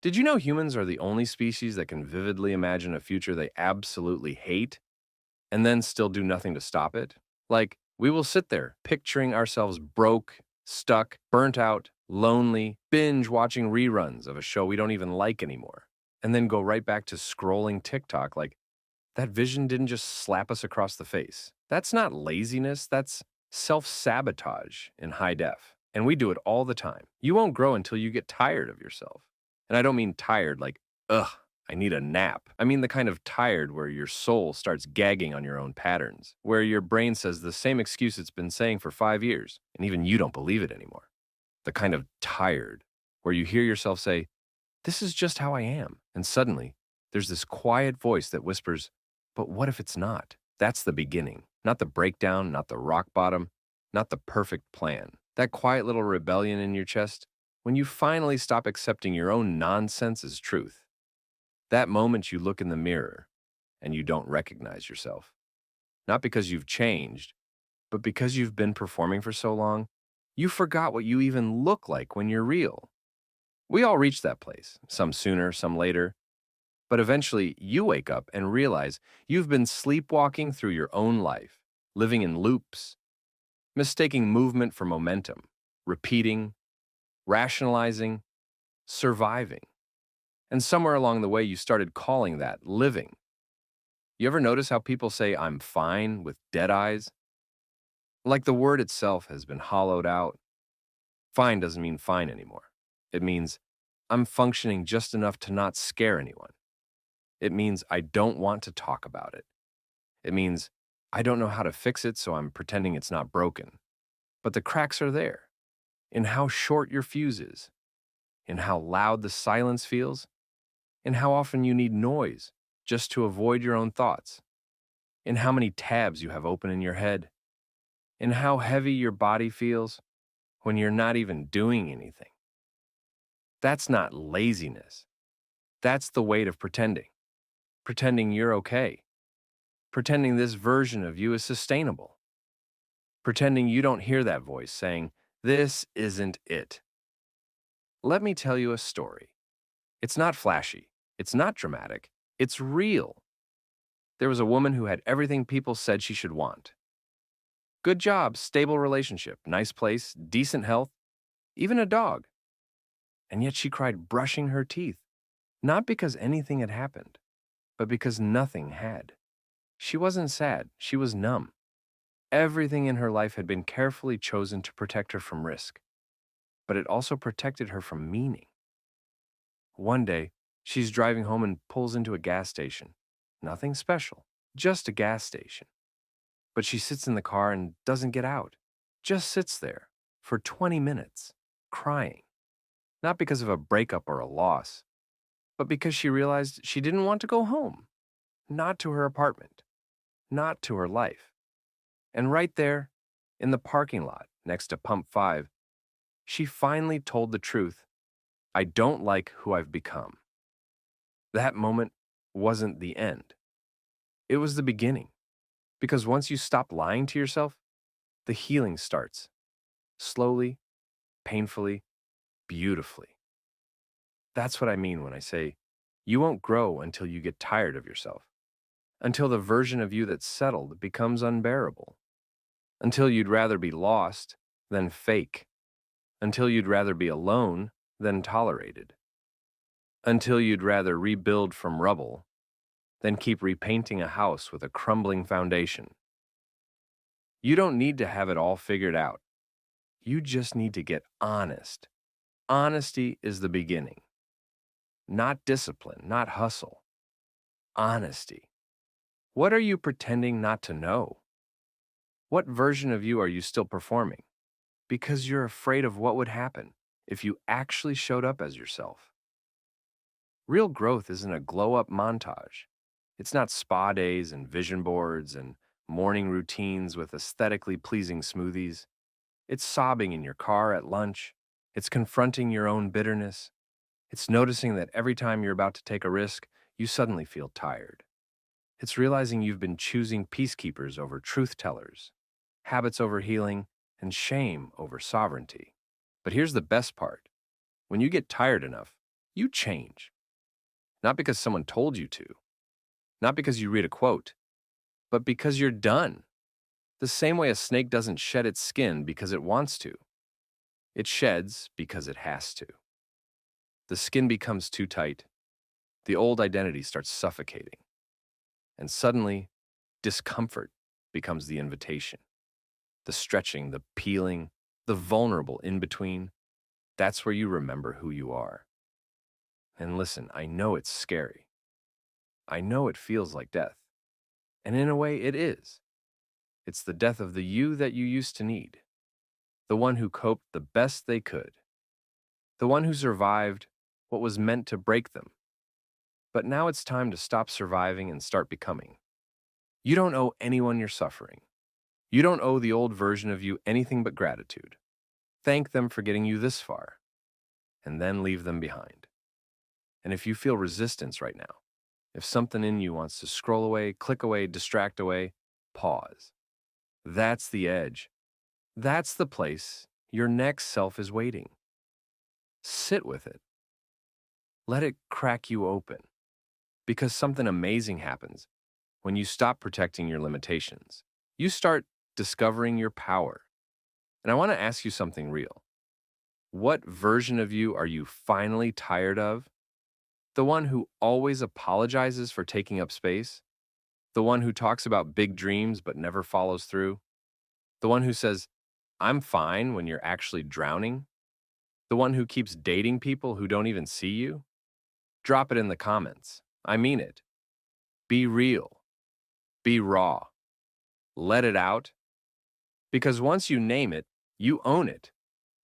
Did you know humans are the only species that can vividly imagine a future they absolutely hate and then still do nothing to stop it? Like, we will sit there picturing ourselves broke, stuck, burnt out, lonely, binge watching reruns of a show we don't even like anymore, and then go right back to scrolling TikTok like that vision didn't just slap us across the face. That's not laziness, that's self sabotage in high def. And we do it all the time. You won't grow until you get tired of yourself. And I don't mean tired like, ugh, I need a nap. I mean the kind of tired where your soul starts gagging on your own patterns, where your brain says the same excuse it's been saying for 5 years, and even you don't believe it anymore. The kind of tired where you hear yourself say, this is just how I am. And suddenly, there's this quiet voice that whispers, but what if it's not? That's the beginning, not the breakdown, not the rock bottom, not the perfect plan. That quiet little rebellion in your chest, when you finally stop accepting your own nonsense as truth. That moment you look in the mirror and you don't recognize yourself. Not because you've changed, but because you've been performing for so long, you forgot what you even look like when you're real. We all reach that place, some sooner, some later, but eventually you wake up and realize you've been sleepwalking through your own life, living in loops, mistaking movement for momentum, repeating, rationalizing, surviving. And somewhere along the way, you started calling that living. You ever notice how people say, I'm fine, with dead eyes? Like the word itself has been hollowed out. Fine doesn't mean fine anymore. It means I'm functioning just enough to not scare anyone. It means I don't want to talk about it. It means I don't know how to fix it, so I'm pretending it's not broken. But the cracks are there, in how short your fuse is, in how loud the silence feels, in how often you need noise just to avoid your own thoughts, in how many tabs you have open in your head, in how heavy your body feels when you're not even doing anything. That's not laziness. That's the weight of pretending you're okay, pretending this version of you is sustainable, pretending you don't hear that voice saying, this isn't it. Let me tell you a story. It's not flashy, it's not dramatic, it's real. There was a woman who had everything people said she should want: good job, stable relationship, nice place, decent health, even a dog. And yet she cried brushing her teeth, not because anything had happened, but because nothing had. She wasn't sad, she was numb. Everything in her life had been carefully chosen to protect her from risk, but it also protected her from meaning. One day, she's driving home and pulls into a gas station. Nothing special, just a gas station. But she sits in the car and doesn't get out, just sits there for 20 minutes, crying. Not because of a breakup or a loss, but because she realized she didn't want to go home, not to her apartment, not to her life. And right there, in the parking lot next to Pump 5, she finally told the truth. I don't like who I've become. That moment wasn't the end. It was the beginning. Because once you stop lying to yourself, the healing starts. Slowly, painfully, beautifully. That's what I mean when I say you won't grow until you get tired of yourself, until the version of you that's settled becomes unbearable, until you'd rather be lost than fake, until you'd rather be alone than tolerated, until you'd rather rebuild from rubble than keep repainting a house with a crumbling foundation. You don't need to have it all figured out. You just need to get honest. Honesty is the beginning. Not discipline, not hustle. Honesty. What are you pretending not to know? What version of you are you still performing? Because you're afraid of what would happen if you actually showed up as yourself. Real growth isn't a glow-up montage. It's not spa days and vision boards and morning routines with aesthetically pleasing smoothies. It's sobbing in your car at lunch. It's confronting your own bitterness. It's noticing that every time you're about to take a risk, you suddenly feel tired. It's realizing you've been choosing peacekeepers over truth tellers, habits over healing, and shame over sovereignty. But here's the best part. When you get tired enough, you change. Not because someone told you to, not because you read a quote, but because you're done. The same way a snake doesn't shed its skin because it wants to, it sheds because it has to. The skin becomes too tight, the old identity starts suffocating, and suddenly, discomfort becomes the invitation. The stretching, the peeling, the vulnerable in between, that's where you remember who you are. And listen, I know it's scary. I know it feels like death. And in a way, it is. It's the death of the you that you used to need, the one who coped the best they could, the one who survived what was meant to break them. But now it's time to stop surviving and start becoming. You don't owe anyone your suffering. You don't owe the old version of you anything but gratitude. Thank them for getting you this far, and then leave them behind. And if you feel resistance right now, if something in you wants to scroll away, click away, distract away, pause. That's the edge. That's the place your next self is waiting. Sit with it. Let it crack you open. Because something amazing happens when you stop protecting your limitations. You start discovering your power. And I want to ask you something real. What version of you are you finally tired of? The one who always apologizes for taking up space? The one who talks about big dreams but never follows through? The one who says, I'm fine when you're actually drowning? The one who keeps dating people who don't even see you? Drop it in the comments. I mean it. Be real. Be raw. Let it out. Because once you name it, you own it.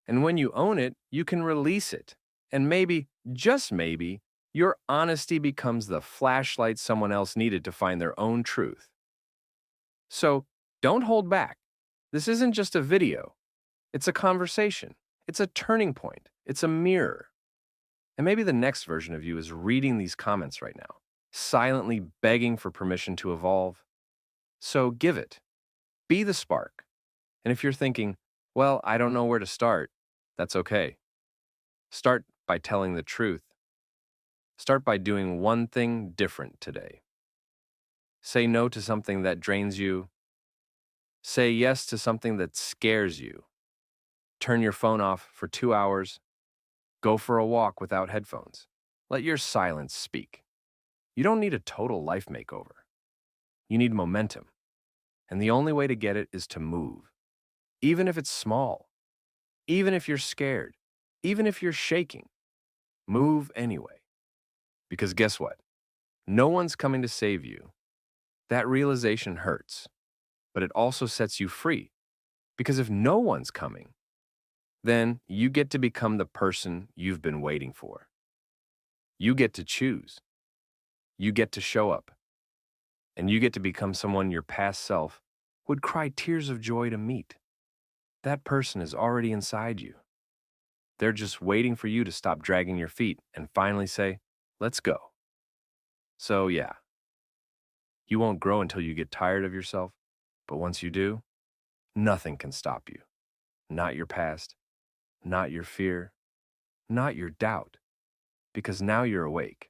And when you own it, you can release it. And maybe, just maybe, your honesty becomes the flashlight someone else needed to find their own truth. So, don't hold back. This isn't just a video. It's a conversation. It's a turning point. It's a mirror. And maybe the next version of you is reading these comments right now, silently begging for permission to evolve. So give it. Be the spark. And if you're thinking, well, I don't know where to start, that's okay. Start by telling the truth. Start by doing one thing different today. Say no to something that drains you. Say yes to something that scares you. Turn your phone off for 2 hours. Go for a walk without headphones. Let your silence speak. You don't need a total life makeover. You need momentum. And the only way to get it is to move. Even if it's small. Even if you're scared. Even if you're shaking. Move anyway. Because guess what? No one's coming to save you. That realization hurts. But it also sets you free. Because if no one's coming, then you get to become the person you've been waiting for. You get to choose. You get to show up. And you get to become someone your past self would cry tears of joy to meet. That person is already inside you. They're just waiting for you to stop dragging your feet and finally say, let's go. So yeah, you won't grow until you get tired of yourself, but once you do, nothing can stop you. Not your past, not your fear, not your doubt, because now you're awake.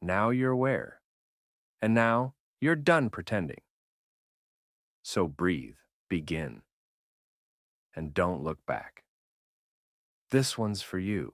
Now you're aware. And now you're done pretending. So breathe, begin, and don't look back. This one's for you.